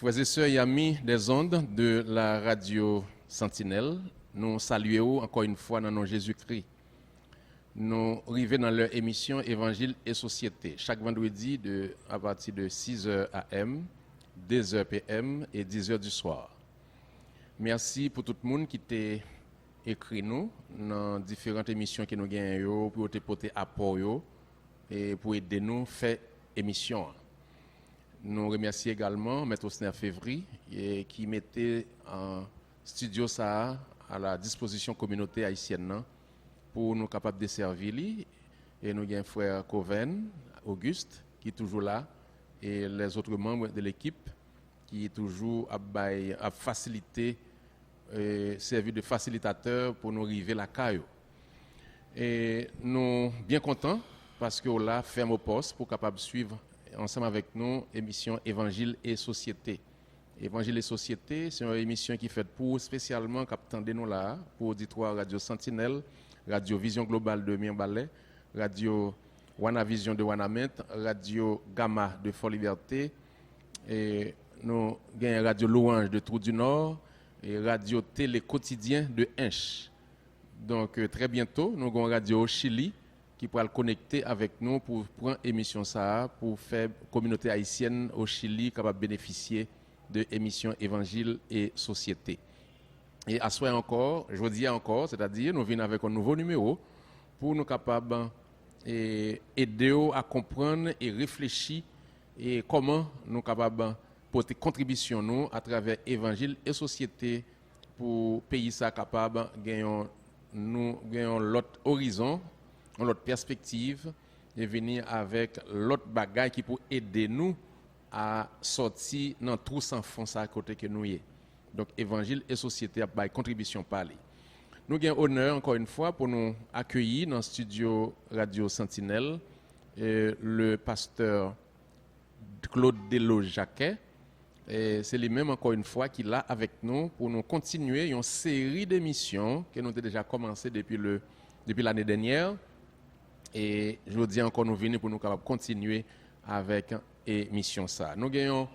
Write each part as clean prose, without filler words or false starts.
Frères et sœurs et amis des ondes de la radio Sentinelle, nous saluons encore une fois dans nom Jésus-Christ. Nous arrivons dans leur émission Évangile et Société, chaque vendredi à partir de 6h AM, 2h PM et 10h du soir. Merci pour tout le monde qui t'a écrit nous dans différentes émissions que nous gagnons pour te porter apport et pour aider nous à faire émission. Nous remercions également M. Osner Février qui mettait en studio ça à la disposition communauté haïtienne pour nous capables de servir. Et nous avons frère Coven, Auguste, qui est toujours là, et les autres membres de l'équipe qui est toujours à faciliter, servir de facilitateur pour nous arriver la caillou. Et nous sommes bien contents parce qu'on l'a ferme au poste pour capable suivre ensemble avec nous émission Évangile et Société. Évangile et Société, c'est une émission qui est faite pour spécialement captant nous là pour auditoire Radio Sentinelle, Radio Vision Globale de Mirbalais, Radio Wana Vision de Wanamet, Radio Gamma de Fort Liberté, et nous avons Radio Louange de Trou du Nord et Radio Télé Quotidien de Hinche. Donc très bientôt, nous avons Radio Chili qui pourra le connecter avec nous pour prendre émission ça pour faire communauté haïtienne au Chili capable de bénéficier de émissions Évangile et Société. Et à soi encore, je dis encore, c'est-à-dire nous venons avec un nouveau numéro pour nous capables aider à comprendre et réfléchir et comment nous capables porter contribution nous à travers Évangile et Société pour pays ça capable nous gagnons l'autre horizon, l'autre perspective et venir avec l'autre bagage qui peut aider nous à sortir dans trou sans fond à côté que nous y est. Donc Évangile et Société a une contribution par lui. Nous avons honneur encore une fois pour nous accueillir dans le studio Radio Sentinelle le pasteur Claude Delo-Jacquet. C'est lui-même encore une fois qui est là avec nous pour nous continuer une série d'émissions que nous avons déjà commencé depuis l'année dernière. Et je dis encore nous venons pour nous capables continuer avec émission ça. Nous gagnons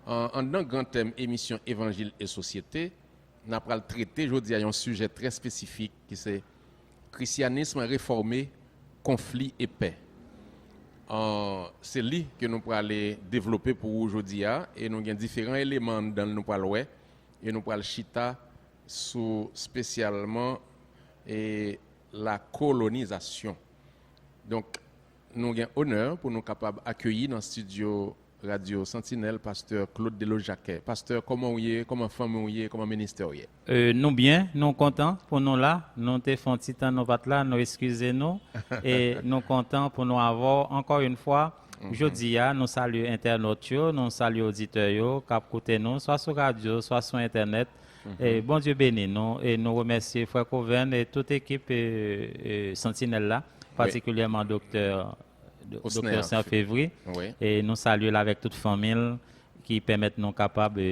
en grand thème émission Évangile et Société. Nous allons traiter aujourd'hui un sujet très spécifique qui c'est christianisme réformé, conflit et paix. C'est lui que nous pourrons aller développer pour aujourd'hui et nous avons différents éléments dans nous parlons et nous pourrons chita sur spécialement la colonisation. Donc, nous avons honneur pour nous capables d'accueillir dans le studio Radio Sentinelle, pasteur Claude Delo-Jacquet. Pasteur, comment vous êtes, comment femme vous êtes, comment ministère vous êtes? Nous bien, nous contents pour nous là. Nous te font petit temps nous pas là, nous excusez-nous et nous contents pour nous avoir encore une fois. Jeudi, nous saluons internautes, nous saluons auditeurs qui écoutent nous, soit sur radio, soit sur internet. Et bon Dieu bénisse nous et nous remercions frère Coven et toute équipe Sentinelle là, particulièrement docteur Saint-Février. Oui. Et nous saluons avec toute famille qui permettent nous capables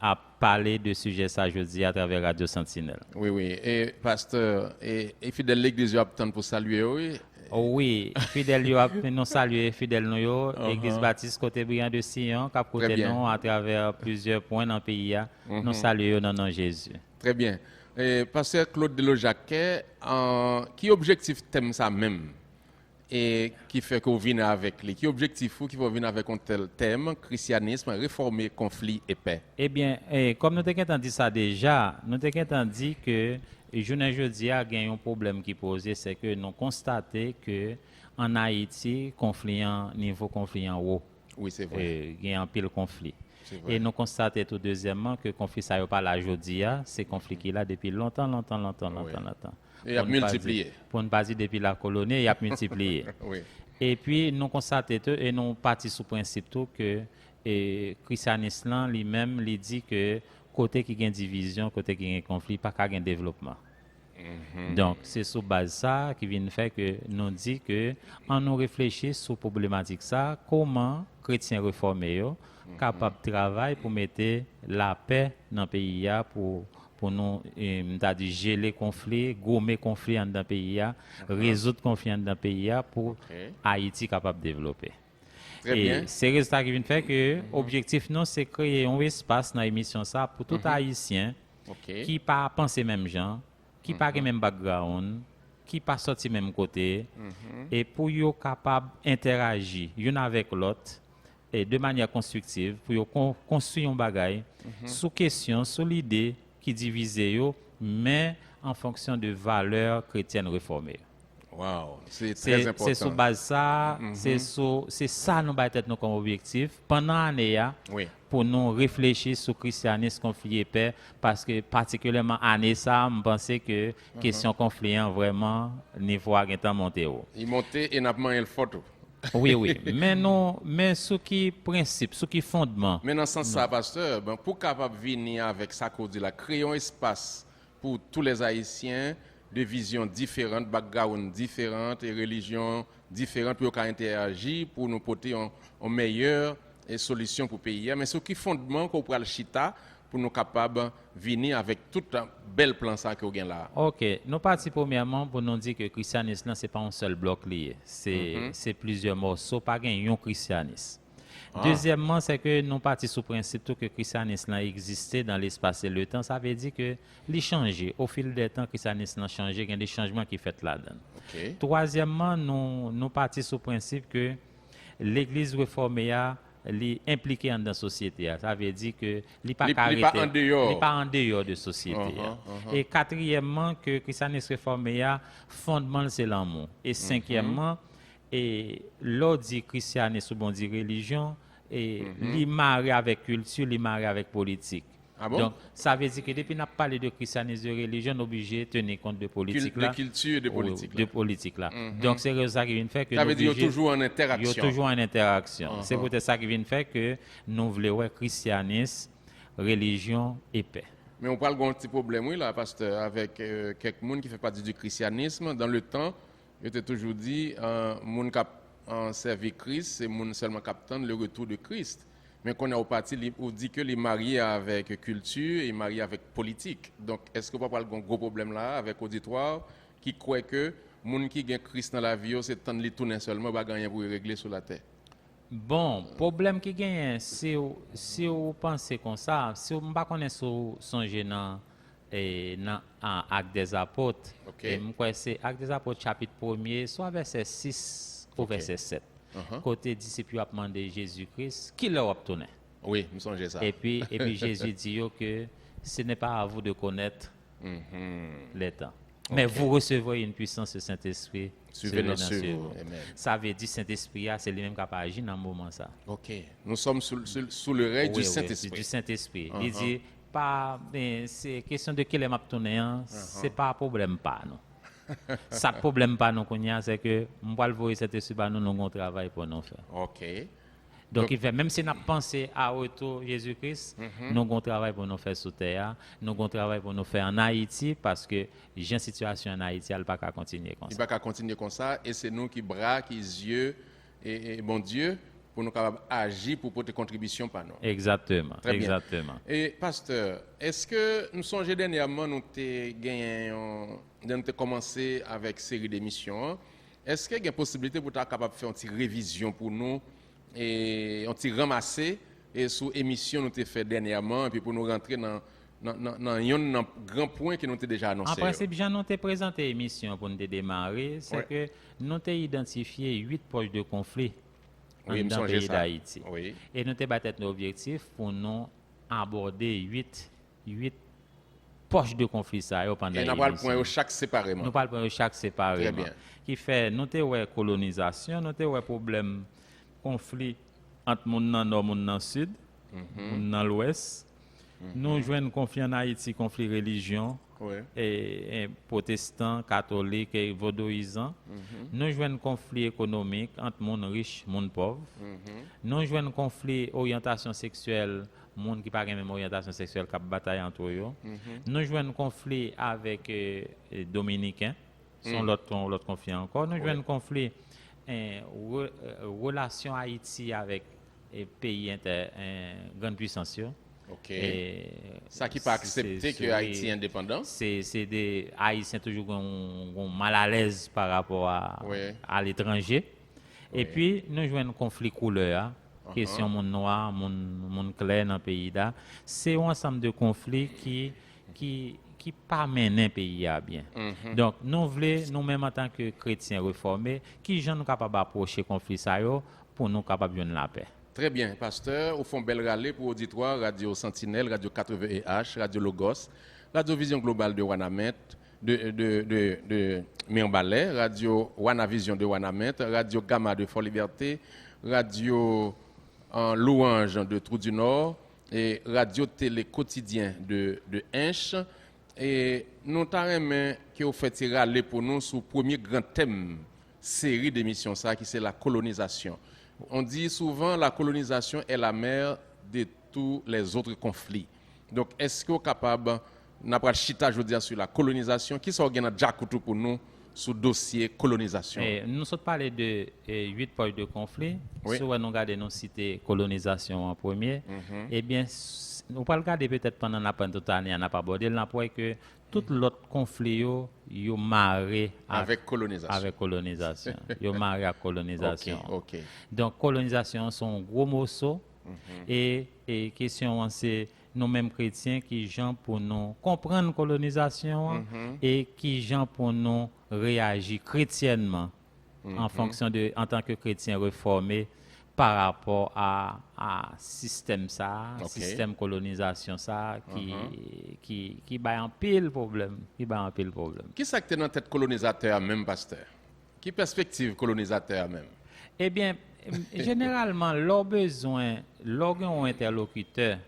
à parler de sujets ça jeudi à travers Radio Sentinelle. Oui, oui. Et pasteur, et fidèle l'église, vous attend pour saluer, oui. Oui, fidèle nous saluons, fidèle nous, Église Baptiste côté Briand de Sion, qui a côté nous à travers plusieurs points dans le pays. Nous saluons dans le nom de Jésus. Très bien. Et pasteur Claude Delo-Jacquet, qui objectif thème ça même? Et qui fait que vous venez avec lui? Qui objectif ou qui vous venir avec un tel thème, christianisme, réformer, conflit et paix? Eh bien, comme nous avons dit ça déjà, nous avons dit que jeudi a gagné un problème qui posé, c'est que nous constatons que en Haïti, niveau conflit en haut. Oui, c'est vrai. Il y a un pile conflit. Et nous constatons tout deuxièmement que le conflit ça n'est pas là aujourd'hui, c'est conflit qui est là depuis longtemps. Et il a multiplié. Pour ne pas dire depuis la colonie, il a multiplié. Oui. Et puis nous constatons et nous partons sur le principe tout que le christianisme lui-même lui dit que côté qui a une division, côté qui a un conflit, pas qu'à un développement. Donc c'est sur base ça qui vient faire que nous dit que en nous réfléchir sur la problématique ça, comment chrétiens réformés capable de travailler pour mettre la paix dans le pays pour nous geler conflit, gommer conflit dans le pays, résoudre conflit dans le pays pour Haïti capable de développer. Très bien. C'est résultat qui vient faire que l'objectif non c'est créer un espace dans l'émission ça pour tout haïtien OK. qui pas penser même gens, qui pas le même background, qui pas sorti même côté et pour yo capable interagir l'un avec l'autre et de manière constructive pour yo construire un bagage sous question, sous l'idée qui divise yo mais en fonction de valeurs chrétiennes réformées. Wow, c'est très important. C'est sur base ça, c'est ça nous va être comme objectif pendant l'année Oui. pour nous réfléchir sur le christianisme, conflit et paix parce que particulièrement année ça, je pense que question conflit vraiment niveau a monté haut. Il montait et n'a pas une photo. Oui, mais non, mais ce qui principe, ce qui fondement. Mais dans ce sens ça, pasteur, ben, pour capable venir avec ça qu'on dit là, créons un espace pour tous les Haïtiens de visions différentes, backgrounds différents et religions différentes pour qu'ils interagissent, pour nous porter une meilleure solution pour le pays. Mais ce qui fondement qu'on pourra le chita pour nous capables de venir avec tout un bel plan ça que vous avez là. OK, nous partons premièrement pour nous dire que le christianisme ce n'est pas un seul bloc lié, c'est plusieurs morceaux, pas un christianisme. Deuxièmement, c'est que nous partons sous le principe que le christianisme existait dans l'espace et le temps. Ça veut dire que les changé. Au fil des temps, le christianisme a changé. Il y a des changements qui sont faits là-dedans. OK. Troisièmement, nous partons sous le principe que l'Église réformée est impliquée dans la société. Ça veut dire que il n'est pas en dehors. Il n'est pas en dehors de la société. Et quatrièmement, que le christianisme réformé, fondement, c'est l'amour. Et cinquièmement, et l'autre dit christianisme ou bon dit religion et li marre avec culture, li marre avec politique. Ah bon? Donc ça veut dire que depuis n'a parlé de christianisme de religion, on est obligé de tenir compte de politique là. De culture et de politique. De politique là. Donc c'est ça qui vient faire que ça veut dire qu'il y a toujours en interaction. Il y a toujours en interaction. C'est peut-être ça qui vient faire que nous voulons voir christianisme, religion et paix. Mais on parle d'un petit problème, oui, là, pasteur, avec quelqu'un qui fait partie du christianisme. Dans le temps, je t'ai toujours dit, moun qui a servi Christ, c'est moun seulement captant le retour de Christ. Mais qu'on est au parti, on dit que les mariés avec culture et mariés avec politique. Donc, est-ce qu'on peut parler d'un gros problème là, avec l'auditoire, qui croit que moun qui gagne Christ dans la vie, c'est tant de les tourner seulement, pas gagner pour régler sur la terre? Bon, problème qui gagne, si vous pensez comme ça, si vous ne connaissez pas songer dans Actes des Apôtres, et c'est Actes des Apôtres chapitre 1er, soit verset 6 au verset 7. Côté disciples a demandé Jésus-Christ, qui leur obtenait. Oui, me songez ça. Et puis Jésus dit que ce n'est pas à vous de connaître les temps. Mais vous recevrez une puissance du Saint-Esprit. Ça veut dire Saint-Esprit, c'est lui-même qui a agi dans le moment ça. OK. Nous sommes sous le règne du Saint-Esprit. Du Saint-Esprit. Il dit, pas, c'est question de quel est ma tournée, c'est pas un problème pas, non. Ça problème pas, non, c'est que on va le voir Saint-Esprit, nous avons un travail pour nous faire. OK. Donc, il fait, même si nous pensons à retour Jésus-Christ, nous avons un travail pour nous faire sur terre, nous avons un travail pour nous faire en Haïti, parce que j'ai une situation en Haïti, elle ne peut pas continuer comme ça. Il ne peut pas continuer comme ça, et c'est nous qui bras, qui yeux, et bon Dieu, pour nous capables agir pour porter contribution par nous. Exactement. Très bien. Exactement. Et pasteur, est-ce que nous songeons dernièrement, nous avons commencé avec une série d'émissions, est-ce qu'il y a une possibilité pour être capable de faire une petite révision pour nous et on t'y ramasser et sous émission nous t'ai fait dernièrement et puis pour nous rentrer dans un grand point que nous t'ai déjà annoncé. En principe, nous t'ai présenté l'émission pour nous démarrer, c'est que nous t'ai identifié 8 poches de conflit dans le pays d'Haïti. Oui. Et nous t'ai battu nos objectifs pour nous aborder 8 poches de conflit ça pendant l'émission. Et nous parlons point chaque séparément. Nous parlons chaque séparément. Très bien. Qui fait nous t'ai colonisation, nous t'ai problème conflit entre monde dans nord, monde dans sud, monde dans l'ouest. Nous jouons conflit en Haïti, conflit religion, et protestants, catholiques et vaudouisants. Nous jouons conflit économique entre monde riche, monde pauvre. Nous jouons conflit orientation sexuelle, monde qui pas la même orientation sexuelle qui bataille entre eux. Nous jouons conflit avec dominicains, sont l'autre conflit encore. Nous jouons conflit relation Haïti avec pays grande puissance. OK. Ça qui pas accepté que Haïti est indépendant. C'est des Haïtiens toujours mal à l'aise par rapport à l'étranger. Et puis, nous jouons un conflit couleur, question monde noir, monde clair dans le pays là. C'est un ensemble de conflits qui pas mener pays à bien. Donc, nous voulons, nous-mêmes en tant que chrétiens réformés, qui sont capables d'approcher le conflit ça pour nous capables de la paix. Très bien, pasteur. Au fond, belle râlée pour auditoire, Radio Sentinelle, Radio 80H, Radio Logos, Radio Vision Globale de Wanamet, de Mirbalais, Radio Wanavision de Wanamet, Radio Gamma de Fort Liberté, Radio en Louange de Trou du Nord et Radio Télé Quotidien de Hinche. Et nous avons qui ont fait râler pour nous sur le premier grand thème série d'émissions, ça, qui c'est la colonisation. On dit souvent la colonisation est la mère de tous les autres conflits. Donc, est-ce que vous êtes capable, n'a chita je veux dire sur la colonisation, qui s'organise déjà pour nous sur le dossier colonisation? Nous sommes parlé de 8 points de conflit. Si nous regardons nos cités colonisation en premier, eh bien, nous pas regarder peut-être pendant la pandémie toute année, on n'a pas abordé l'emploi que tout l'autre conflit yo marré avec colonisation. Avec colonisation. Yo marré à colonisation. Okay. Donc colonisation sont gros morceaux et question c'est nous mêmes chrétiens qui gens pour nous comprendre colonisation et qui gens pour nous réagir chrétiennement en fonction de en tant que chrétiens réformés par rapport à système ça, système colonisation ça qui bat en pile problème, Qui ça que dans tête colonisateur même pasteur? Qui perspective colonisateur même? Eh bien, généralement leur besoin, leur interlocuteur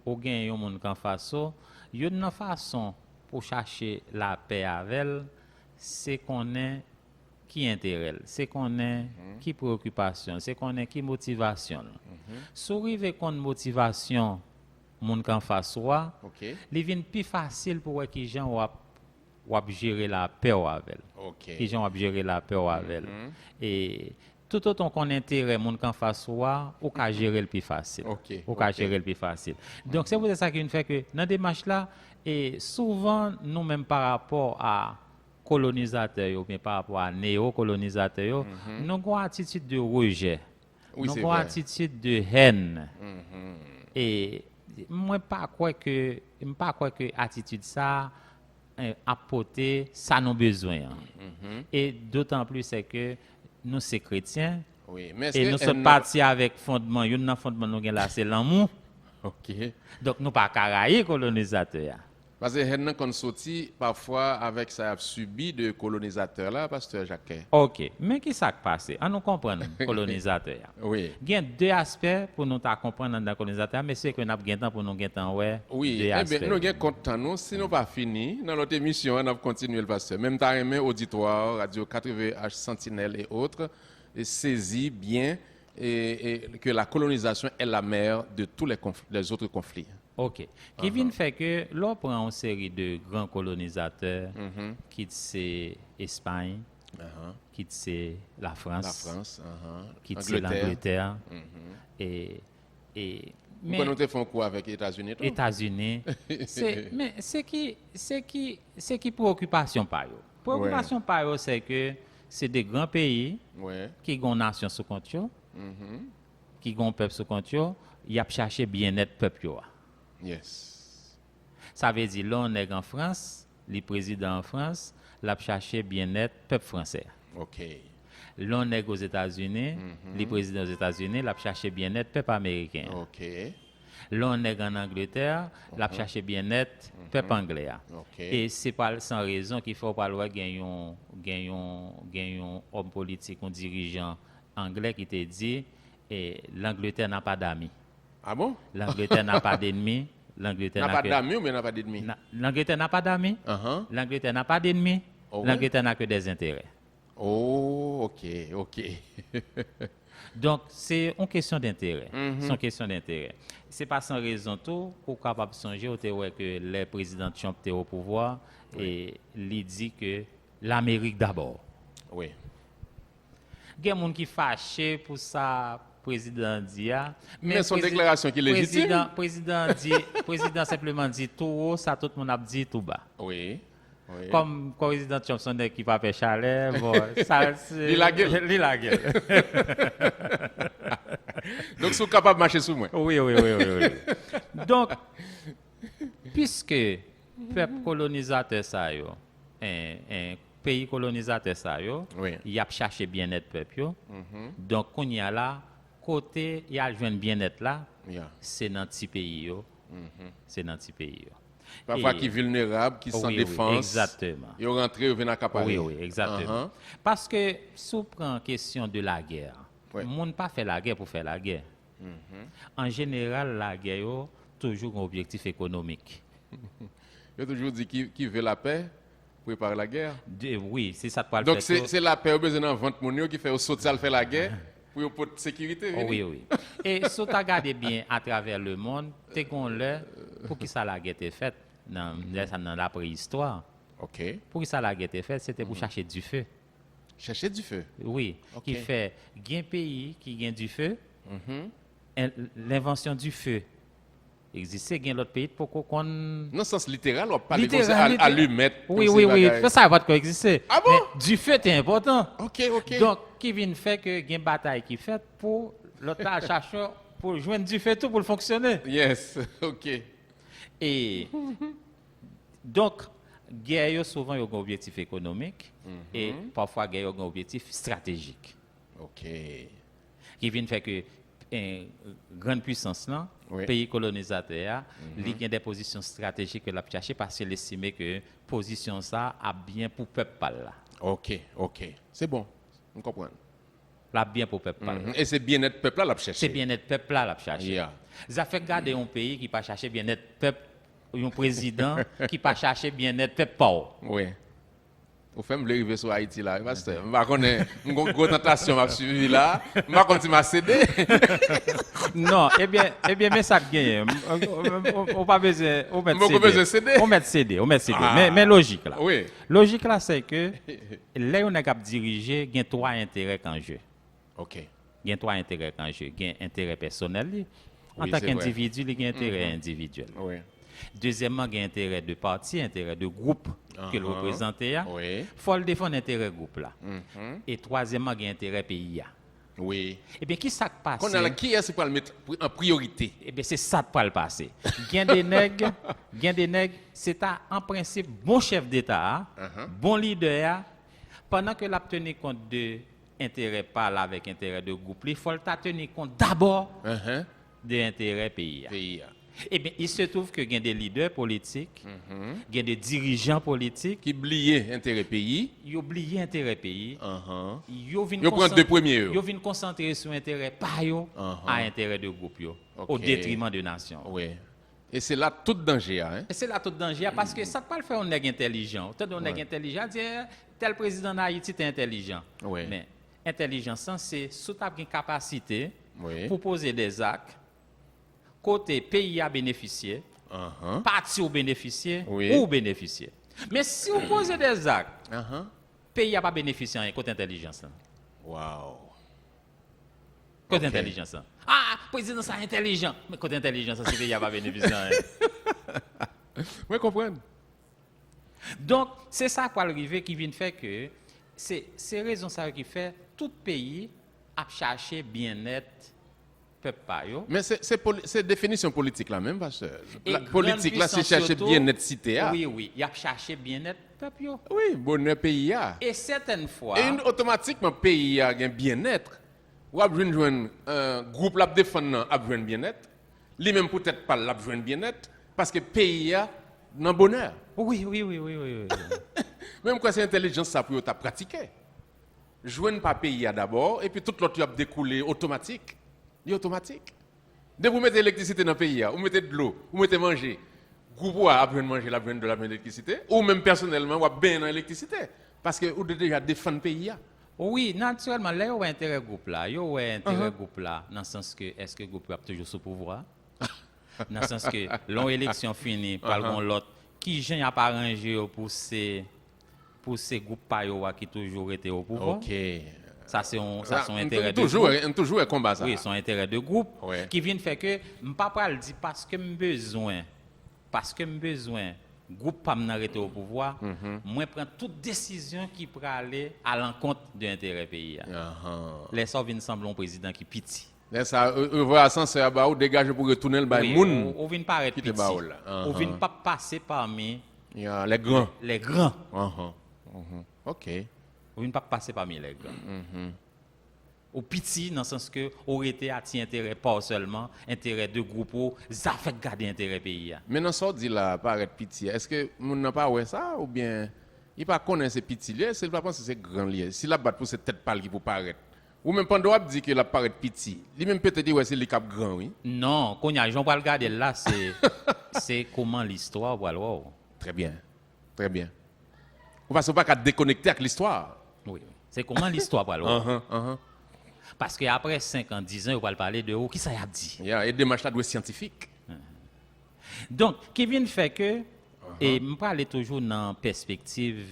ou gain yon moun kan façon, yon façon pour chercher la paix avec elle, c'est qu'on est qui intérêt, c'est qu'on est qui préoccupation, c'est qu'on est qui motivation. Sourive qu'on motivation moun kan face wa, li vient plus facile pour qui gens ou gérer la paix avec elle. Qui gens ou gérer la paix avec elle. Et tout autant qu'on intérêt moun kan face wa, ou ka gérer le plus facile. Ou ka gérer le plus facile. Donc c'est pour ça qu'il fait que dans des démarche là et souvent nous même par rapport à colonisateurs ou bien par rapport à néocolonisateur, nous avons une attitude de rejet, nous avons une attitude de haine. Et moi pas croire que attitude ça apporter ça nos besoins. Et d'autant plus c'est que nous sommes chrétiens. Et nous sommes partis avec fondement, un fondement nous là c'est l'amour. Donc nous pas caraï colonisateur. Parce que nous sorti parfois avec ça subi de colonisateurs là, pasteur Jacques. OK, mais qui s'est passé? On nous comprend colonisateur. Il y a deux aspects pour nous comprendre dans colonisateur, mais c'est que nous avons temps pour nous temps ouais. Oui, nous avons content nous si nous pas fini dans notre émission, on va continuer le pasteur. Même t'as aimé auditoire, Radio 80H Sentinelle et autres et saisi bien et que la colonisation est la mère de tous les autres conflits. OK. Qui vient fait que l'on prend une série de grands colonisateurs qui c'est Espagne, qui c'est la France, qui c'est l'Angleterre et mais nous te font quoi avec les États-Unis? États-Unis. Mais c'est qui préoccupation par eux. Préoccupation par eux c'est que c'est des grands pays qui ont une nation sous contrôle, qui ont un peuple sous contrôle, ils a cherché bien-être peuple. Yes. Ça veut dire l'on est en France, le président en France, l'a cherché bien-être peuple français. L'on est aux États-Unis, le président aux États-Unis, l'a cherché bien-être peuple américain. L'on est en Angleterre, l'a cherché bien-être peuple anglais. Et c'est pas sans raison qu'il faut pas gagner un homme politique, un dirigeant anglais qui te dit l'Angleterre n'a pas d'amis. Ah bon? L'Angleterre n'a pas d'ennemis. L'Angleterre n'a pas d'amis ou bien n'a pas d'ennemis? L'Angleterre n'a pas d'amis. L'Angleterre n'a pas d'ennemis. L'Angleterre n'a que des intérêts. Oh, OK. Donc, c'est une question d'intérêt. C'est une question d'intérêt. Ce n'est pas sans raison tout qu'on est capable de songer que le président Trump est au pouvoir et il dit que l'Amérique d'abord. Oui. Il y a des gens qui sont fâchés pour ça. Président dit mais son déclaration qui est légitime. Président simplement dit tout haut, ça tout le monde a dit tout bas. Oui. Oui. Comme le président Thompson qui va faire chalet, bon, ça c'est. Il la gueule. Il la gueule. Donc, ils sont capables de marcher sous moi. Oui. Donc, puisque peuple colonisateur ça yo, un pays colonisateur ça yo, Oui. il a cherché bien-être peuple yo. Donc on y a là côté il y a joindre bien-être là, Yeah. c'est dans petit pays yo. C'est dans petit pays yo. Parfois, Et- qui est vulnérable, qui sans Oui, défense. exactement. Ils rentrent, ils viennent accaparer. Oui, exactement. Parce que si on prend question de la guerre, Ouais. le monde pas fait la guerre pour faire la guerre. En général, la guerre yo, toujours un objectif économique. Il a toujours dit qui veut la paix, prépare la guerre. Oui, c'est ça pour le Donc, faire. c'est la paix, au besoin d'en vente monnaie qui fait au saut faire la guerre pour pour sécurité. Oui. Et si tu regardes bien à travers le monde, tu es pour qui ça la guerre était faite dans la préhistoire. OK. Pour qui ça la guerre était faite, c'était pour chercher du feu. Chercher du feu. Oui, Ok. qui fait un pays qui gagne du feu, l'invention du feu existait, il y a l'autre pays pour qu'on. Dans le sens littéral, on parle Littéral. allumette. Oui. Ça va pas exister. Ah bon? Mais du feu est important. OK. Donc, qui vient faire que il y a une bataille qui fait pour l'autre chercheur pour joindre du feu tout pour le fonctionner. Yes, OK. Et donc, guerre yo souvent yo un objectif économique et parfois guerre yo un objectif stratégique. OK. Qui vient faire que une grande puissance là, Oui. pays colonisateur, il y a des positions stratégiques que la chercher parce qu'il estime que position ça a bien pour peuple là. OK. C'est bon. On comprend. La bien pour peuple là. Et c'est bien-être peuple là, la chercher. C'est bien-être peuple là la chercher. Yeah. Ça fait garder un pays qui pas chercher bien-être peuple, un président qui pas chercher bien-être peuple pauvre. Oui. Vous faites me arriver sur Haïti là, pasteur. Je ne connais pas une grosse tentation m'a suivi là. Je ne sais pas si m'a cédé. Non, eh bien, mais ça gagne. On pas besoin, on met Beaucoup besoin céder. On met céder. Mais logique là. Oui. Logique là, c'est que là on est capable de diriger, il y a trois intérêts en jeu. OK. Il y a trois intérêts en jeu. Il y a intérêt personnel. En Oui, tant c'est vrai. qu'individu, il y a intérêt individuel. Oui. Deuxièmement, il y a intérêt de parti, intérêt de groupe que le représente. Oui. Il faut le défendre intérêt groupe là. Et troisièmement, il y a intérêt pays. Oui. Eh bien, qui ça passe? Qui est-ce qui peut le mettre en priorité? Eh bien, c'est ça qui peut le passer. Gain des nègres, c'est en principe bon chef d'État, bon leader, pendant que l'a tenir compte de intérêt parle avec intérêt de groupe, il faut le tenir compte d'abord de intérêt pays. Pays. Eh bien, il se trouve que il y a des leaders politiques, il y a des dirigeants politiques, Qui oublié intérêt pays. ils oublient intérêt pays. Ils viennent Yo prend deux premiers. Ils viennent concentrer sur intérêt pas yo, à intérêt de groupe yo, au Ok. détriment de nation. Oui. Et c'est là tout danger. Hein? Et c'est là tout danger parce que ça ne peut pas le faire un nègre intelligent. Tout un nègre intelligent dit tel président d'Haïti est intelligent. Ouais. Mais intelligence c'est sous ta capacité Oui. pour poser des actes côté pays a bénéficié, parti au bénéficié Oui. ou bénéficié. Mais si vous posez des actes, pays a pas bénéficié en côté intelligence. Là. Wow. Côté Ok. intelligence. Là. Ah, président ça intelligent, mais côté intelligence c'est pays a pas bénéficié. Oui, comprendre. Donc, c'est ça qui arriver qui vient faire que c'est raison ça qui fait tout pays a cherché bien-être peuple pa yo. Mais c'est définition politique là même, pasteur. Et La grande politique là, c'est puissance chercher surtout, bien-être cité. Oui, il a cherché bien-être peuple yo. Oui, bonheur pays. Et certaines fois Et automatiquement, pays a un bien-être. Ou a besoin un groupe la défendre a besoin bien-être. Lui-même peut-être pas la besoin bien-être parce que pays a dans bonheur. oui. Même quand c'est intelligence ça pour ta pratiquer. Joindre pas pays d'abord et puis tout l'autre a découlé automatique. Il est automatique. Dès que vous mettez l'électricité dans le pays, vous mettez de l'eau, vous mettez manger. Groupe a besoin de manger, la besoin de l'électricité ou même personnellement vous avez bien dans l'électricité parce que vous devez déjà défendre le pays. Oui, naturellement, là, il y a un intérêt groupe là. Il y a un intérêt groupe là, dans le sens que, est-ce que le groupe a toujours sous pouvoir? Dans le sens que, l'on élection finie, par l'autre, qui j'ai pas arrangé pour ces groupes pas qui toujours été au pouvoir? OK. Ça, c'est son intérêt de toujours, groupe. toujours un combat ça. Oui, son intérêt de groupe, Ouais. qui vient faire que, je ne peux pas le dire parce que j'ai besoin groupe pas m'arrêter au pouvoir, moi prends toute décision qui peut aller à l'encontre de l'intérêt pays. Les ça vient sembler un président qui piti. Là ça voit ascenseur ba ou dégager pour retourner le bail moun. On vient paraître piti. On vient pas passer parmi les grands. Les grands. OK. On vient pas passer parmi les grands. Au petit dans le sens que aurait été attiré intérêt pas seulement intérêt de groupe ça fait garder intérêt pays. Mais dans ça dit là paraître petit, est-ce que moun n'a pas ouais ça ou bien il pas connaît ces petits liés, c'est pas penser c'est grand lié. Si la battre pour cette tête pâle qui pour paraître ou même pendant dit que la paraître petit, lui même peut-être dire ouais c'est le cap grand oui. Non, qu'on y a Jean pas regarder là c'est comment l'histoire voilà. Très bien. Très bien. On va pas déconnecter avec l'histoire. Oui. C'est comment l'histoire voilà. Parce qu'après 5 ans, 10 ans, on va parler de où qui ça a dit. Et démarche là doit scientifique. Donc, qui vient faire que, et je parle toujours dans la perspective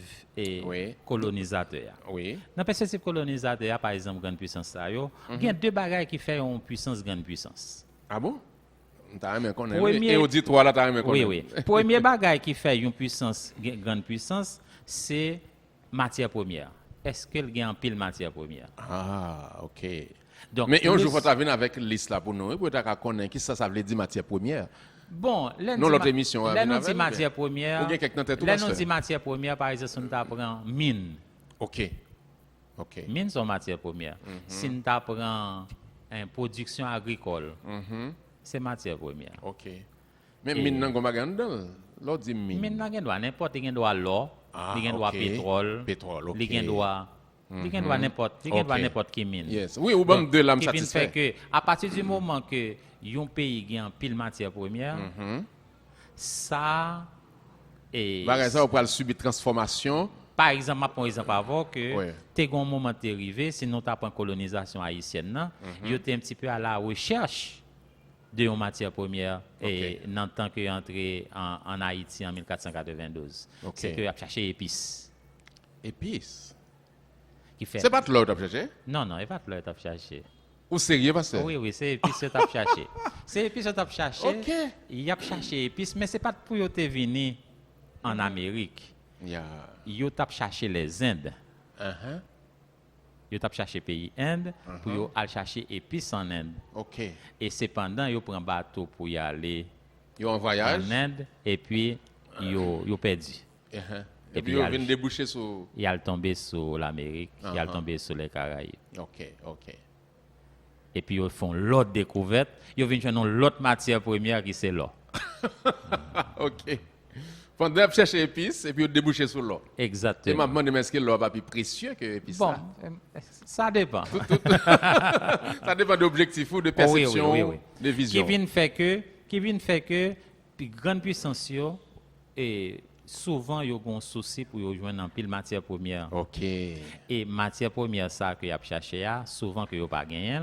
colonisateur. Oui. Dans la perspective colonisateur, par exemple, grande puissance, il y a deux bagages qui font une puissance, grande puissance. Ah bon? T'as même connaître. Et auditoire là, t'as même connaître. Oui. Premier bagage qui fait une puissance, grande puissance, c'est matière première. Est-ce qu'il y a un pile matière première? Ah, OK. Donc, mais un jour, il faut venir avec liste là pour nous, pour connaître qui ça veut dire matière première. Bon, non, l'autre émission. Là, nous dit matière première. Ou bien quelqu'un tête. Là, nous dit matière première, par exemple, si nous apprend mine. OK. Mine sont matière première. Si nous apprend production agricole, c'est matière première. OK. Mais mine n'a pas gagné. L'autre dit mine. Mine n'a pas n'importe qui doit l'or. Il y a pétrole, il y a n'importe qui mine. Yes. Oui, ou bien de l'âme satisfait. Que à partir du moment que un pays a un pile matière première, ça et ça on peut subir transformation. Par exemple, pour exemple avant que t'es un moment arrivé, sinon t'as pas colonisation haïtienne, il était un petit peu à la recherche de matière première et dans le temps que entré en Haïti en 1492. C'est que a cherché épices. Épices. Qui fait. C'est pas de l'eau que tu as cherché? Non, c'est pas de l'eau que tu as cherché. Ou sérieux parce que? Oui, c'est épices que tu as cherché. C'est épices que tu as cherché. OK. Il a cherché épices mais c'est pas pour yo te venir en Amérique. Yo t'a cherché les Indes. Yo t'a cherché pays Inde pour yo aller chercher épices en Inde. OK. Et cependant yo prend bateau pour y aller en voyage en Inde et puis yo perdu. Et puis yo vient déboucher sur il a tombé sur l'Amérique, il a tombé sur les Caraïbes. OK. Et puis ils font l'autre découverte, ils viennent chercher l'autre matière première qui c'est l'or. OK. Pendant chercher épices et puis déboucher sur l'eau. Exactement. Et m'a demandé est-ce que l'eau va plus précieux que épices? Bon, ça dépend. Ça dépend d'objectif ou de perception, de vision. Qui vient fait que puis grande puissance et souvent ils ont un souci pour joindre en pile matière première. OK. Et matière première ça que y a cherché souvent que yo pas gagné.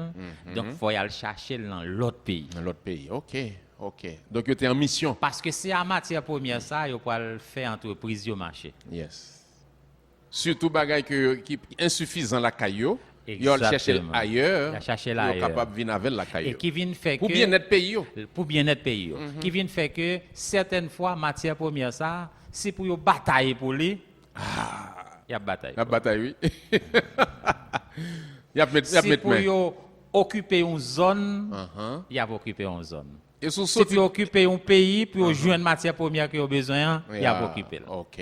Donc faut aller chercher dans l'autre pays. Dans l'autre pays. OK. Donc tu es en mission. Parce que c'est en matière première ça yo pas faire entreprise au marché. Yes. Surtout bagay qui insuffisant la caillou. Yo chercher ailleurs. Yo capable venir avec la caillou. Et qui vient faire que pour bien-être pays. Pour bien-être pays. Qui vient faire que certaines fois matière première ça c'est pour yo batailler pour lui. Il y a bataille. Il y a bataille oui. C'est pour yo occuper une zone. Il y a occuper une zone. Et si tu occupes un pays, puis joindre une matière première qui a besoin, il y a occupé. OK.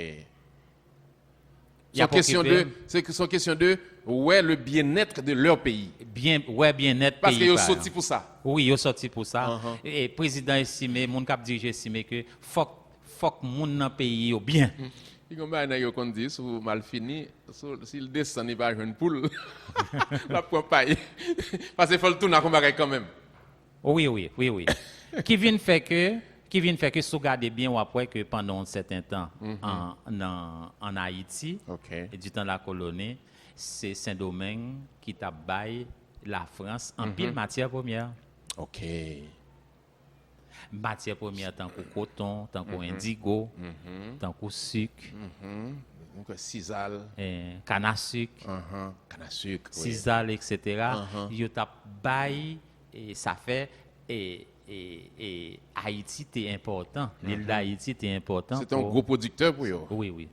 C'est une question de ouais le bien-être de leur pays. Bien-être parce qu'ils sont sortis pour ça. Oui, ils sont sortis pour ça. Et le président estimé, mon cap dirige estimé que faut moun dans pays yo bien. Il y a un yo qu'on dit sous mal fini, s'il descend il va jouer une poule. La prend pas. Parce qu'il faut le tourner comme bagay quand même. Oui. Qui vient faire que si vous regardez bien ou après que pendant un certain temps en Haïti, et du temps de la colonie, c'est Saint-Domingue qui t'a baillé la France en pile matière première. OK. Matière première tant que coton, tant que indigo, tant que sucre, sisal, canne à sucre, oui. Sisal, etc. Yo t'a baillé et ça fait et et Haïti était important. L'île d'Haïti était important. C'est un gros producteur pour eux. Oui, oui.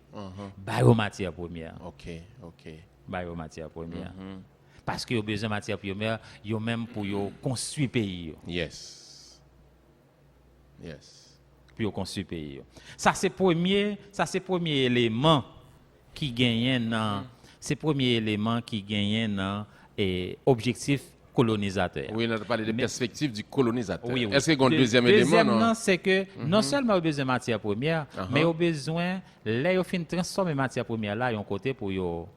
Bayo matière première. OK, OK. Bayo matière première. Parce que yo besoin de matière première, yo même pour yo construire pays yo. Yes. Yes. Pour yo construire pays yo. Ça c'est premier élément qui gagne dans c'est premier élément qui gagne dans objectif colonisateur. Oui, on a parlé des perspectives du colonisateur. Oui, oui. Est-ce qu'il y a un deuxième élément? Non, c'est que non seulement on a besoin de matière première, mais on a besoin, là, on fait transformer matière première là, un côté pour yo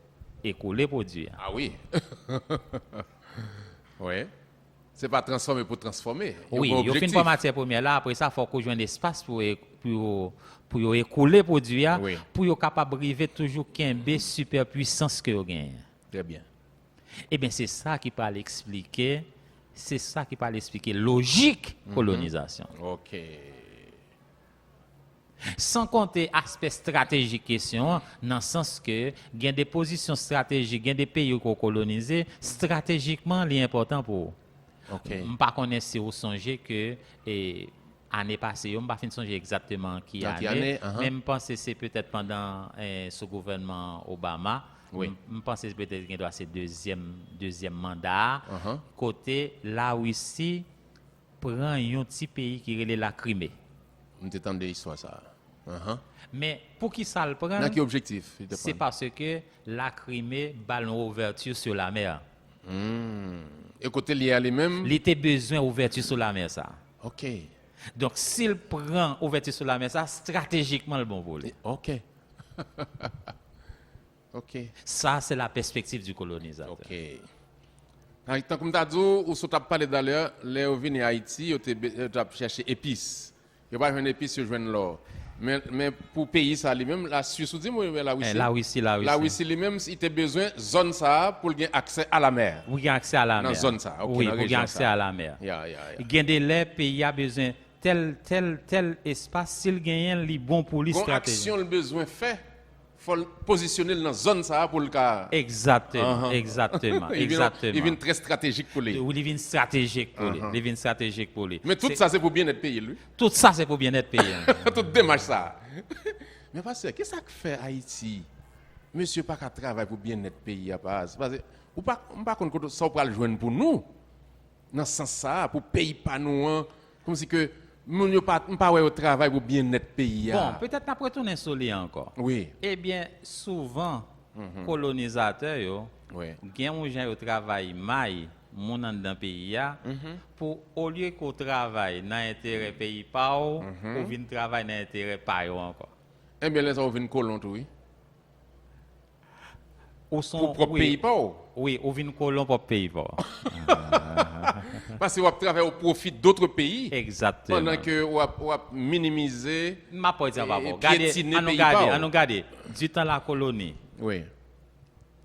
écouler produit. Ah oui. Oui. C'est pas transformer pour transformer. Oui, il fait une matière première là, après ça, il faut qu'on joue un espace pour écouler produit, oui. pour être capable de arriver toujours qu'un superpuissance que vous gagnez. Très bien. Eh bien, c'est ça qui peut l'expliquer, logique colonisation. OK. Sans compter aspect stratégique question, dans le sens que il y a des positions stratégiques, il y a des pays qu'on colonisé, stratégiquement, l'important pour. OK. Je ne pas connaître si vous songez que année passée, je ne pas songer exactement qui année, mais je pense que c'est peut-être pendant ce gouvernement Obama. Oui. Je pense que peut-être qu'il doit être deuxième mandat. Côté la Russie prend un petit pays qui est la Crimée. On t'entend des histoires ça. Mais pour qui ça le prend? Dans quel objectif? C'est parce que la Crimée ballon ouverture sur la mer. Et côté lié à lui-même? Il était besoin d'ouverture sur la mer ça. OK. Donc s'il prend ouverture sur la mer ça, stratégiquement le bon pour lui. OK. OK. Ça c'est la perspective du colonisateur. OK. Tant comme tu as dit, ou tu as parlé d'ailleurs, là où venu à Haïti, tu as cherché épices. Il n'y a pas une épice sur le l'or. Mais pour le pays, ça lui-même, la Suisse, ou dis-moi, la Russie. La Russie lui-même, il a besoin de zone ça pour avoir accès à la mer. Oui, accès à la mer. Dans zone ça. Oui, pour avoir accès à la mer. Il y a des pays a besoin tel espace, s'il gagne, il bon pour lui stratégie. Action le besoin fait. Il faut positionner dans la zone ça pour le cas. Exactement. Il vient très stratégique pour lui. Il vient stratégique pour lui. Mais tout ça, c'est pour bien être payé, lui. Tout ça, c'est pour bien être payé. Toute démarche ça. Mais pasteur, qu'est-ce que fait Haïti? Monsieur pas qu'à travailler pour bien être payé à base. Parce que ou pas contre ça pour le joindre pour nous. Dans ce sens ça, pour payer pas nous, comme si que nous pas au travail pour bien être payé. Bon, peut-être après tout insolé encore. Oui. Eh bien, souvent colonisateurs yo, gen moun jan yo travail mai moun nan dan pays pour au lieu qu'on travaille dans intérêt pays pa ou vinn travail dans intérêt pa yo encore. Eh bien, les on vinn colon tout oui. Ou son pour propre pays pa ou? Oui, ou vinn colon pour pays pa. Parce que vous travaillez au profit d'autres pays. Exactement. Pendant que vous minimiser. Ma pas dire pas bon. Regardez, du temps la colonie. Oui.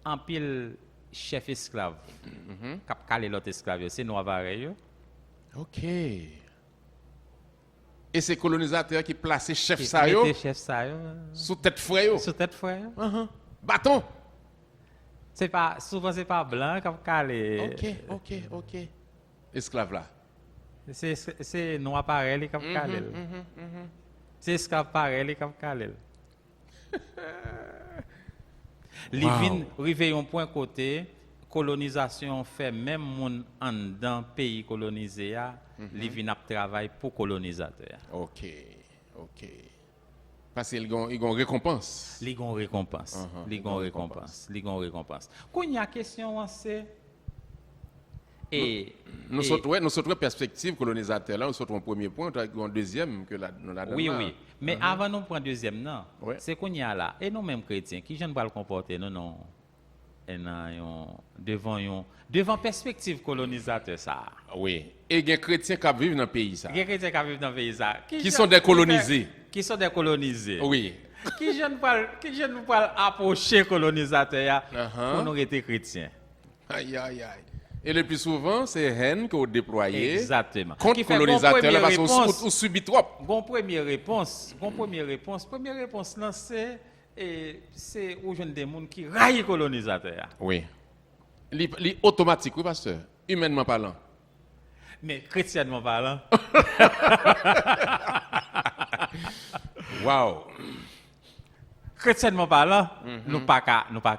En pile chef esclave. Cap calé l'autre esclave, c'est noir pareil. OK. Et c'est colonisateurs qui plaçaient chef ça yo. Sous tête frère. Sous tête frère. Bâton. C'est pas souvent c'est pas blanc cap calé. OK. Esclave là. C'est noir pareil cap calé. C'est esclave pareil cap calé. Li vinn rive un point côté colonisation fait même moun en dans pays colonisé a li vinn ap travail pour colonisateur. OK. Parce qu'ils ont récompense. Li gon récompense. Quand il y a question c'est nous sommes perspective colonisateur là, nous sommes un premier point, un deuxième que nous la Oui. Mais avant nous prendre deuxième non, c'est qu'on y a là et nous mêmes chrétiens qui jeune pas le comporter non devant perspective colonisateur ça. Oui. Et il y a des chrétiens qui vivent dans le pays ça. Qui sont des colonisés. Oui. Qui jeune pas approcher colonisateur pour nous être chrétiens. Aïe. Et le plus souvent, c'est haine que vous déployez. Exactement. Contre colonisateur, parce que vous subissez trop. Première réponse là, c'est aux jeunes des gens qui raillent colonisateur. Oui. Automatique, oui, pasteur. Humainement parlant. Mais chrétiennement parlant, Wow. chrétiennement parlant, nous pas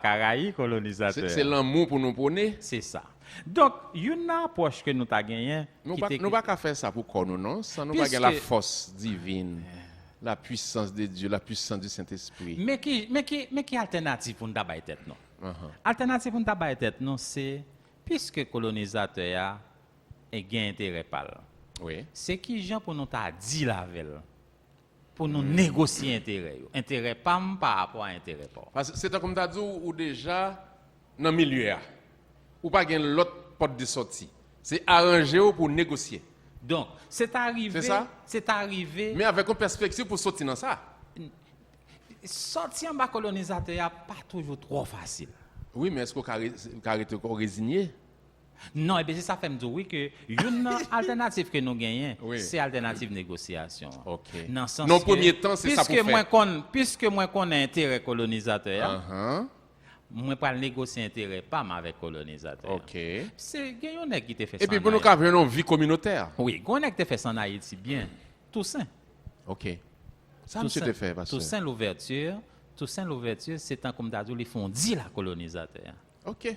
railler colonisateur. C'est l'amour pour nous prôner. C'est ça. Donc, une approche que nous avons gagnée. Nous ne pouvons pas faire ça pour qu'on nous, non? Sans nous pas la force divine, la puissance de Dieu, la puissance du Saint-Esprit. Mais qui alternative pour nous d'avoir tête, non? Alternative pour nous d'avoir tête, non, c'est, puisque colonisateur a gain intérêt par là. Oui. C'est qui gens pour nous t'a dit la veille, pour nous négocier intérêt. Intérêt pas par rapport à intérêt pas. Parce que c'est comme tu as dit, ou déjà dans le milieu, ou pas gain l'autre porte de sortie. C'est arrangé pour négocier. Donc, c'est arrivé. C'est ça? C'est arrivé. Mais avec une perspective pour sortir dans ça. Sortir en bas colonisateur n'est pas toujours trop facile. Oui, mais est-ce qu'on arrête de résigner? Non, et bien c'est ça fait me dire oui que une alternative que nous gagnons, Oui. c'est alternative négociation. OK. Dans le sens Non, que, premier temps, c'est ça pour faire. Puisque moi connais intérêt colonisateur, Uh-huh. moi pas négocier intérêt pas avec colonisateur. OK. C'est gagnant qui te fait ça. Et puis pour nous avoir une vie communautaire. Oui, gagnant qui te fait ça en Haïti bien. Toussaint. OK. Ça monsieur te fait parce que Toussaint l'ouverture, c'est tant comme d'adou ils font dire la colonisateur. OK.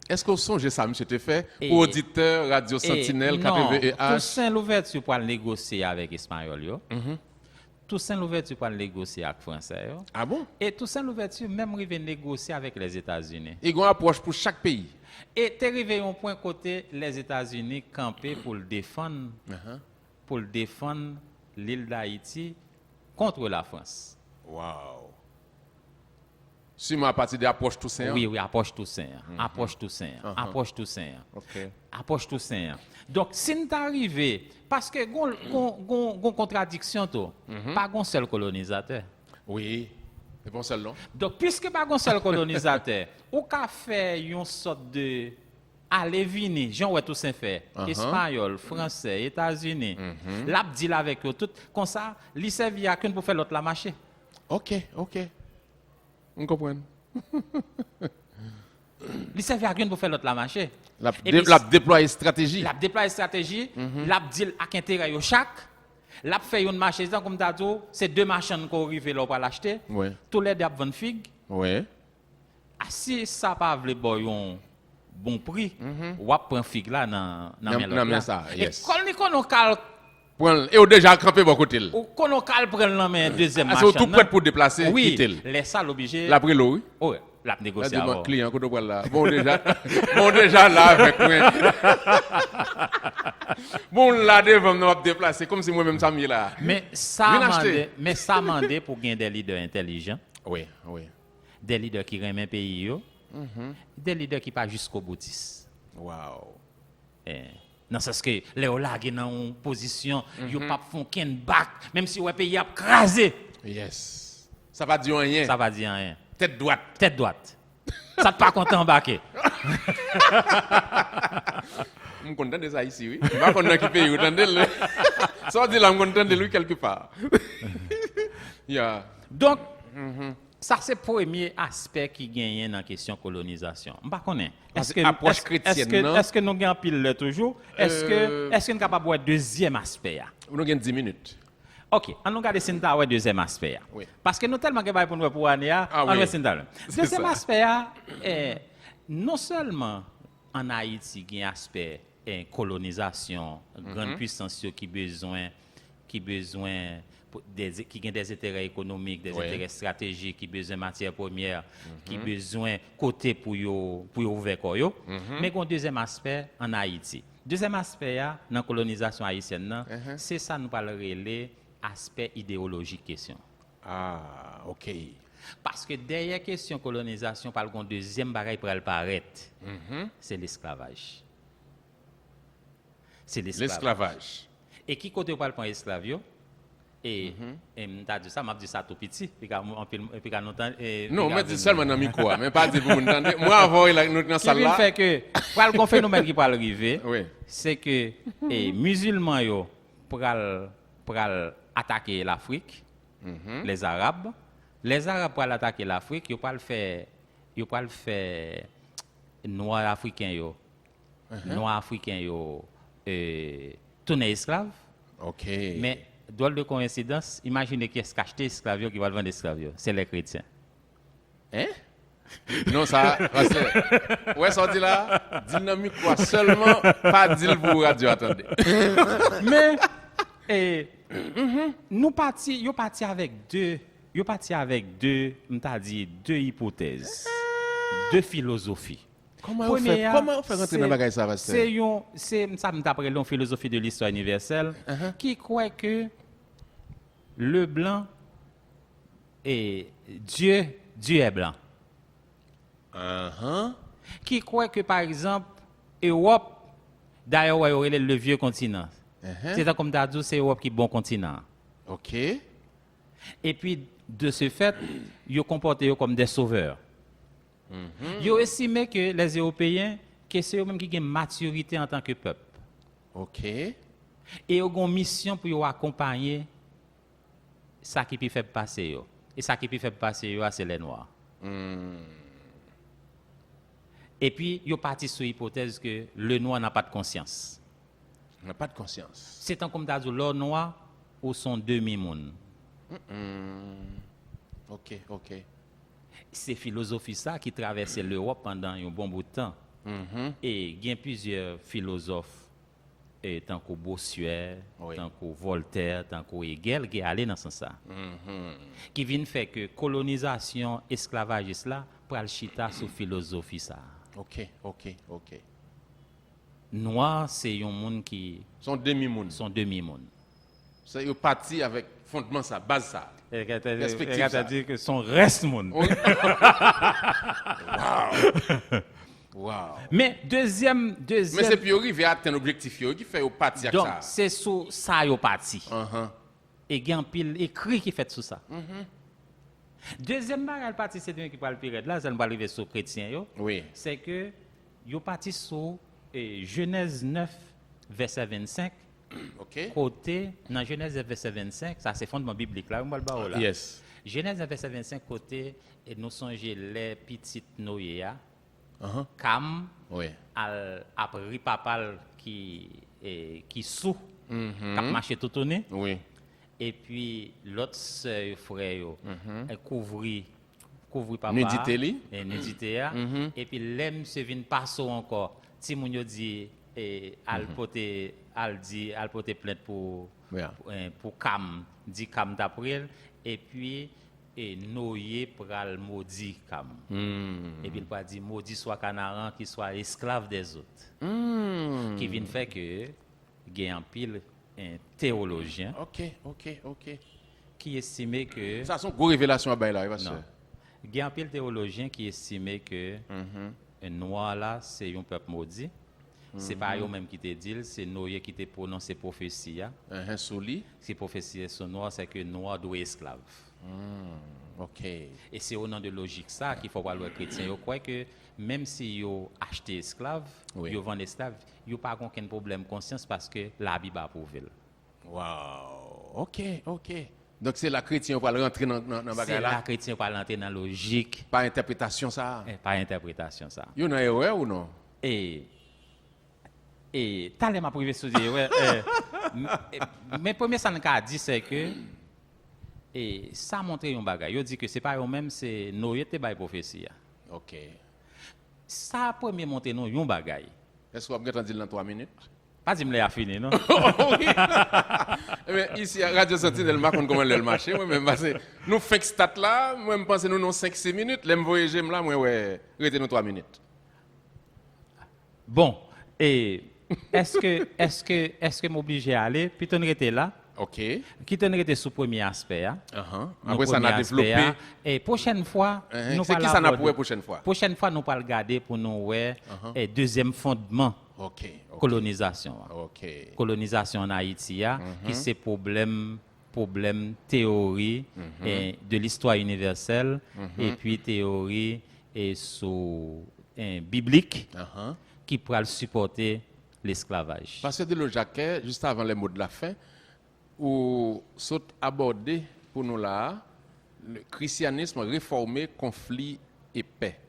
Est-ce qu'on songe ça, monsieur te fait, Et- pour auditeur Radio Sentinelle, non, KPVH? Toussaint l'ouverture pour négocier avec Ismaël yo. Toussaint l'ouverture pour négocier avec Français yo. Ah bon? Et Toussaint l'ouverture même arrivé négocier avec les États-Unis. Il y a une approche pour chaque pays. Et t'es arrivé à un point côté les États-Unis camper pour le défendre l'île d'Haïti contre la France. Wow. Sûrement à partir de l'approche Toussaint. Oui, approche Toussaint. Approche Toussaint. Approche Toussaint. OK. Approche Toussaint. Donc, si nous arrivé, parce que gon contradiction, pas un seul colonisateur. Oui. C'est bon celle-là. Donc, puisque pas un seul colonisateur, ou qu'a fait une sorte de aller venir, Jean ouais Toussaint fait, espagnol, français, États-Unis, l'a dit avec eux tout, comme ça, il servi à qu'une pour faire l'autre la marché. OK. On comprend. Il servi à qu'une pour faire l'autre la marché. La Et puis, déployer stratégie. l'a déployer stratégie, l'a dit à intérêt yo chaque, l'a fait une marché comme t'as dit, c'est deux marchands qui arrivent là pour l'acheter. Oui. Tous les deux vendre figue. Oui. Ah, si ça pas vle boy un bon prix, ou prend figue là dans Dans ça, yes. Et quand ni kono kal Et on déjà campé bon côté. ou kono kal prend la main deuxième Ah, marchand. c'est tout prêt pour déplacer, oui, quitter. les salles obligés. La pris l'eau, oui. Oh, la Là, négocier dis-moi, avant. client, qu'on doit là. Bon, déjà là avec moi. Bon, là, devant nous déplacer, comme si moi-même, ça m'y est là. Mais ça Viens acheter. mandé pour gagner des leaders intelligents, Oui. des leaders qui aiment un pays yo, des leaders qui pas jusqu'au boutiste. Wow. Dans ce que les olagé dans une position, yo pas font qu'un bac, même si le pays a crasé, Yes. Ça va dire rien. ça va dire rien. Tête droite. Tête droite. Ça pas content embarquer. Je suis content de ça ici, oui. Je ne suis pas content qui paye. Ça veut dire que je suis content de lui quelque part. Yeah. Donc, ça c'est le premier aspect qui gagne dans la question colonisation. Je ne connais pas. Approche chrétienne, non? Est-ce que nous gagnons pile là toujours? Est-ce que nous sommes capables de voir deuxième aspect? Nous avons 10 minutes. OK, on regarde si nous avons deuxième aspect. Oui. Parce que nous tellement pour nous pour année, on oui. va si nous avons. C'est Deuxième ça. aspect, non seulement en Haïti, il y a un aspect colonisation, grande puissance qui besoin qui a des intérêts économiques, des Oui. intérêts stratégiques, qui besoin de matières premières, qui besoin côté pour ouvrir quoi yo. Mais il y a un deuxième aspect en Haïti. Deuxième aspect dans la colonisation haïtienne, c'est ça nous parler aspect idéologique question. Ah, OK. Parce que derrière question colonisation, par contre, deuxième bagaille pour elle paraître, c'est l'esclavage. C'est L'esclavage. Et qui côté parle pour esclave yo? Et m'ta dit ça, m'a dit ça tout petit, puis quand Non, mais dis seulement dans le micro, mais pas dire pour vous entendre. Moi, avant, nous dans qui salle vient là. fait que, pour le phénomène qui peut arriver, Oui. c'est que les musulmans yo pour attaquer l'Afrique, les Arabes pour attaquer l'Afrique, ils pas le faire noirs africains yo noirs africains yo tourné esclaves. OK. Mais drôle de coïncidence, imaginez qui est-ce qui achète esclaves qui va le vendre esclaves, c'est les chrétiens. Hein? Non, ça, parce que, ouais, ça dit là, dynamique quoi, seulement, pas dire pour radio, attendez. Mais, nous partis avec deux, m't'a dit, deux hypothèses, deux philosophies. Comment on fait rentrer dans la bagaille ça, pasteur? C'est ça m't'a appelé une philosophie de l'histoire universelle qui croit que le blanc et Dieu est blanc. Qui croit que, par exemple, Europe, d'ailleurs, le vieux continent. C'est comme d'adou, c'est Europe qui est bon continent. OK. Et puis, de ce fait, ils comportent comme des sauveurs. Ils estimé que les Européens, que c'est eux-mêmes qui ont une maturité en tant que peuple. OK. Et ils ont une mission pour accompagner ça qui peut faire passer. Et ça qui peut faire passer, c'est les Noirs. Et puis, ils ont parti sur l'hypothèse que le noir n'a pas de conscience. On n'a pas de conscience. C'est un comme d'azou, l'or noir ou son demi-monde. OK. C'est philosophie ça qui traversait l'Europe pendant un bon bout de temps. Et il y a plusieurs philosophes, tant que Bossuet, tant que Voltaire, tant que Hegel, qui sont allés dans ce sens. Qui viennent faire que colonisation, esclavagiste là, pour le chita sur philosophie ça. OK. Noir, c'est un monde qui Son demi-monde. C'est parti avec fondement ça, base ça. Perspective ça. C'est-à-dire que son reste monde. Wow. Mais deuxième. Mais c'est puis arriver à atteindre l'objectif qui fait au parti avec donc, ça. c'est sous ça au parti. Et il y a un pile écrit qui fait sous ça. Deuxième bagage parti c'est qui parle pire là, ça ne va arriver sur chrétien yo. Oui. C'est que yo parti sur Genèse 9 verset 25. OK. Côté dans Genèse verset 25, ça c'est fondement biblique là, on va le barreau là. Yes. Genèse verset 25 côté et nous songer les petites Noé Cam après papa qui sous qui marché tout tourné. Oui. Et puis l'autre sœur frère elle couvrit papa Nudité li. et nudité et puis l'aime se vinn passer encore ti moun yo dit al pote plainte pour Cam dit Cam d'après et puis Noé pral maudit Cam. Et puis il pas dit maudit soit Canaan qui soit esclave des autres. Qui vient faire que gagne en pile un théologien. OK. Qui estimait que Ça sont gros révélations à bail là, parce que il y a un pile théologien qui estimait que un noir là c'est un peuple maudit. C'est pas eux même qui te dit, c'est Noé qui te prononce prophétie. Souli. Ces prophéties sont noires, c'est que noir doit esclave. OK. Et c'est au nom de logique ça qu'il faut voir les chrétiens. Ils croient que même si ils ont acheté esclave, ils vendent esclave, ils n'ont pas aucun problème de conscience parce que la Bible a prouvé. Wow. OK. Donc c'est la chrétien qui va rentrer dans la bagarre C'est là. la chrétien qui va rentrer dans la logique. Pas interprétation ça. Pas interprétation ça. Vous avez erreur ou non? Et t'as ma privé sur dire mais premier ça n'a dit c'est que ça montre un bagage. Il dit que c'est pas eux même c'est Noé te bail prophétie. OK. Ça premier monter nous un bagage. Est-ce que vous avez entendu dans 3 minutes? Pas dire me l'a fini non. Oui. Mais ici à Radio Sentinelle m'a comment le marché moi même parce que nous fait stat là, moi me pense nous 5-6 minutes, l'aime voyager là moi rester nous 3 minutes. Bon, et est-ce que m'obligé à aller puis t'en rester là? OK. Qui t'en rester sous premier aspect Après ça n'a développé et prochaine fois nous c'est qui ça n'a pour prochaine fois? Prochaine fois nous pas regarder pour nous et deuxième fondement. OK. Colonisation. OK. Colonisation en Haïti qui c'est problème théorie de l'histoire universelle et puis théorie biblique qui pourra supporter l'esclavage. Parce que de le Jacquet, juste avant les mots de la fin, ou saute aborder pour nous là le christianisme réformé, conflit et paix.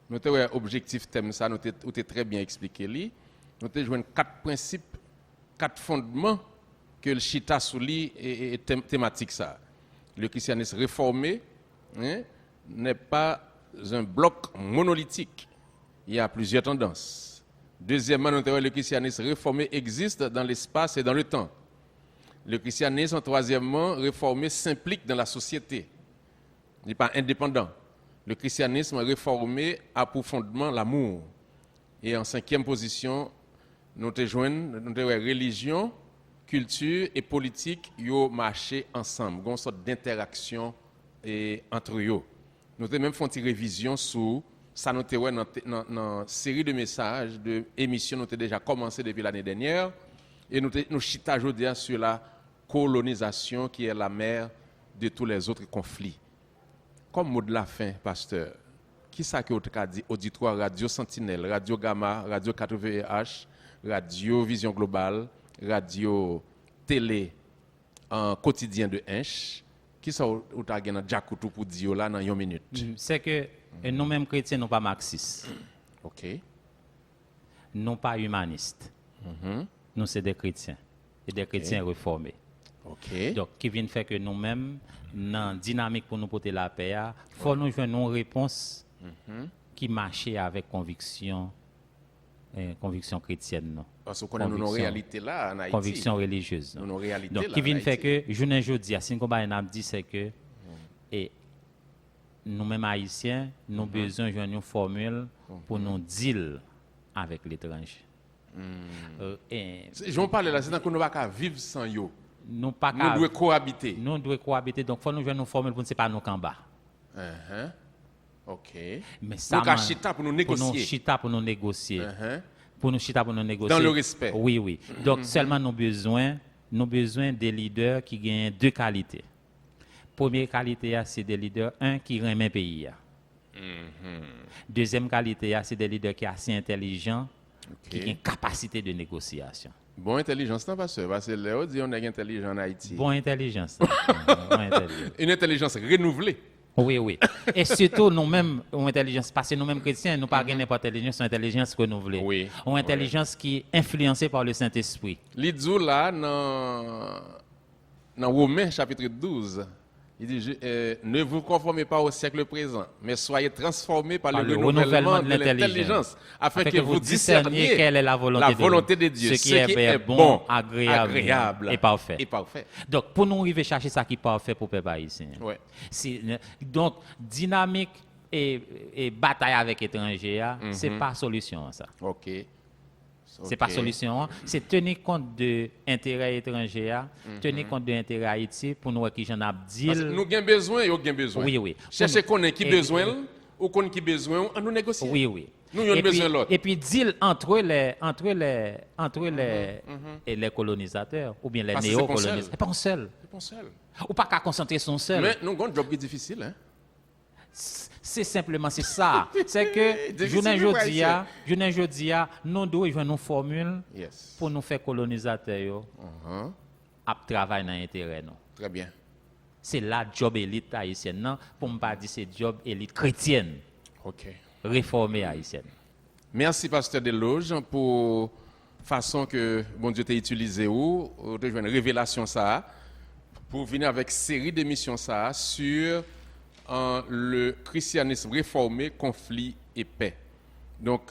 Notre objectif thème ça, nous t'ai très bien expliqué li. nous avons joué 4 principes, 4 fondements que le chita sous lui est thématique ça. Le christianisme réformé n'est pas un bloc monolithique. Il y a plusieurs tendances. Deuxièmement, le christianisme réformé existe dans l'espace et dans le temps. Le christianisme, troisièmement, réformé s'implique dans la société. Il n'est pas indépendant. Le christianisme réformé a pour fondement l'amour. Et en 5e position, nous avons religion, culture et politique, ils marché ensemble. Il y a une sorte d'interaction entre eux. Nous avons même fait une révision sur ça. Nous avons dans une série de messages, d'émissions, nous avons déjà commencé depuis l'année dernière. Et nous chita aujourd'hui sur la colonisation qui est la mère de tous les autres conflits. Comme mot de la fin, pasteur, qui ça que vous avez dit auditoire Radio Sentinelle, Radio Gamma, Radio 80H, Radio Vision Globale, Radio Télé en quotidien de Inch, qui ça vous avez dit dans Jakoutou pour dire là dans une minute? C'est que nous-mêmes chrétiens, nous ne sommes pas marxistes. OK. Nous ne sommes pas humanistes. Nous sommes des chrétiens. Et des chrétiens réformés. OK. Donc, qui vient faire que nous-mêmes, dans la dynamique pour nous porter la paix, il faut nous jouer une réponse qui marche avec conviction chrétienne. Non? Parce qu'on a une réalité là en Haïti. Conviction religieuse. Une réalité donc, là, qui vient faire que, je ne dis pas, si nous dit c'est que nous-mêmes haïtiens, nous avons besoin de une formule pour nous deal avec l'étranger. Je vais parler là, c'est que nous ne pouvons pas vivre sans eux. Nous devons cohabiter. Nous devons cohabiter, donc il faut nous jouer une formule pour ne pas nous combattre. OK. Mais ça, nous chita pour nous négocier. Pour nous chita pour nous négocier. Pour nous chita pour nous négocier. Dans le respect. Oui, oui. Donc seulement nous avons besoin des leaders qui gagnent 2 qualités. Première qualité, c'est des leaders, qui remet pays. Deuxième qualité, c'est des leaders qui sont assez intelligents, qui ont une capacité de négociation. Bon intelligence, non, pasteur, parce que Léo dit on est intelligent en Haïti. Bon intelligence. Une intelligence renouvelée. Oui, oui. Et surtout, nous-mêmes, une intelligence, parce que nous-mêmes chrétiens, nous ne parlons pas d'intelligence, une intelligence renouvelée. Oui. Une intelligence qui est influencée par le Saint-Esprit. L'idou là, dans Romains chapitre 12, il dit ne vous conformez pas au siècle présent, mais soyez transformés par le renouvellement de l'intelligence, afin que vous discerniez quelle est la volonté de Dieu, ce qui est bon, agréable et parfait. Donc, pour nous arriver à chercher ça qui est parfait pour le peuple haïtien. Ouais. Donc, dynamique et bataille avec étrangers, ce n'est pas solution ça. OK. C'est pas solution. C'est tenir compte de l'intérêt étranger, tenir compte de l'intérêt Haïti pour nous qui j'en ai dit. Nous avons besoin et nous avons besoin. Oui, oui. Cherchez qu'on ait qui besoin ou qu'on qui besoin, on nous négocie. Oui, oui. Nous avons besoin de l'autre. Et puis deal entre les colonisateurs ou bien les néo-colonisateurs. C'est pas un seul. Ou pas qu'à concentrer son seul. Mais nous avons un job qui est difficile, hein. C'est simplement ça. C'est que je ne dis nous devons jouer une formule pour nous faire colonisateur à travailler dans l'intérêt. Très bien. C'est la job élite haïtienne, non? Pour ne pas dire c'est job élite chrétienne. OK. Réformée haïtienne. Merci, pasteur Deloge, pour la façon que bon Dieu t'a utilisé ou de jouer une révélation ça pour venir avec une série d'émissions ça sur le christianisme réformé, conflit et paix. Donc,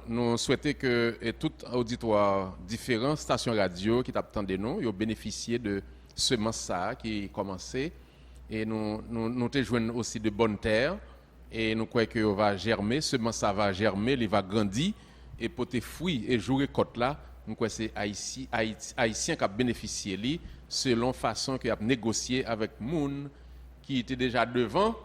nous souhaitons que tout auditoire, différentes stations radio qui t'attendent de nous, aient bénéficié de ce message qui a commencé. Et nous te joignons aussi de bonnes terres. Et nous croyons que va germer, ce message va germer, il va grandir. Et pour tes fruits et jouer côte là, nous croyons que c'est Haïtien qui a bénéficié selon la façon qu'il a négocié avec Moun qui était déjà devant,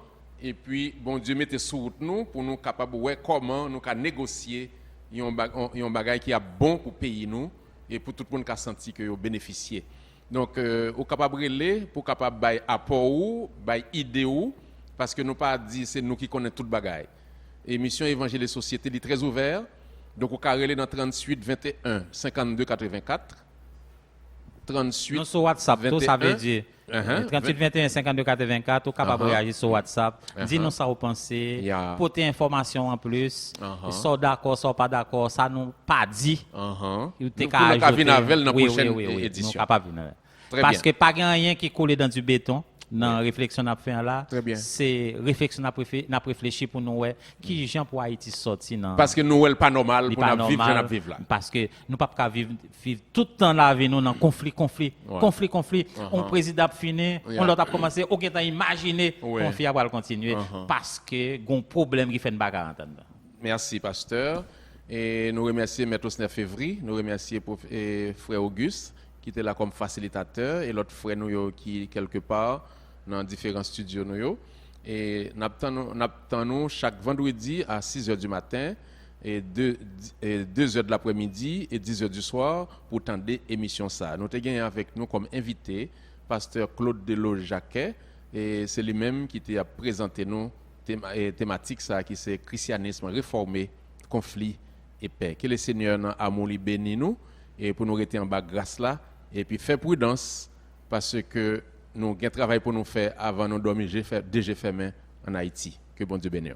et puis, bon Dieu mettait sous route nous pour nous capables de voir comment nous pouvons négocier un bagage qui est bon pour payer nous et pour tout le monde qui a senti que vous bénéficiez. Donc, vous capable de pour capable de apport ou, idée ou, parce que nous pas dit c'est nous qui connaissons tout le bagage. Émission Évangile et Société est très ouverte, donc vous pouvez dans 38 21 52 84. 38 Nous sur WhatsApp, tout ça veut 21, dire 38 21 52 84, ou capable de réagir sur WhatsApp. Dis-nous ça vous pensez, Yeah. porter information en plus, soit d'accord, soit pas d'accord, ça nous pas dit. Nous Te pouvons ajouter. venir avec dans la Oui, prochaine oui, nous édition. capable de venir. Très Parce bien. que pas rien qui coule dans du béton. Dans la réflexion qu'on a fait là, Très bien. c'est réflexion qu'on a réfléchi pour nous qui gens pour Haïti sortir dans Parce que nous, c'est pas normal li pour pas nous vivre, normal, j'en vivre là. parce que nous pas qu'à vivre tout le temps là avec nous dans conflit. On président fini, on l'autre a commencé, on a imaginé conflit va continuer parce que gon problème qui fait une bagarre entendre. Merci, pasteur. Et nous remercions Maître Osner Février, nous remercions frère Auguste, qui était là comme facilitateur, et l'autre frère nous qui quelque part dans différents studios nous. Et nous attendons chaque vendredi à 6h du matin et 2h de l'après-midi et 10h du soir pour tendre émission ça. Nous avons gagné avec nous comme invité pasteur Claude Deloge-Jacquet, et c'est lui-même qui a présenté nous thématique ça qui c'est christianisme réformé, conflit et paix. Que le Seigneur amour lui bénisse nous et pour nous rester en bas grâce là et puis faire prudence parce que nous avons un travail pour nous faire avant nous dormir déjà fait main en Haïti. Que bon Dieu bénisse.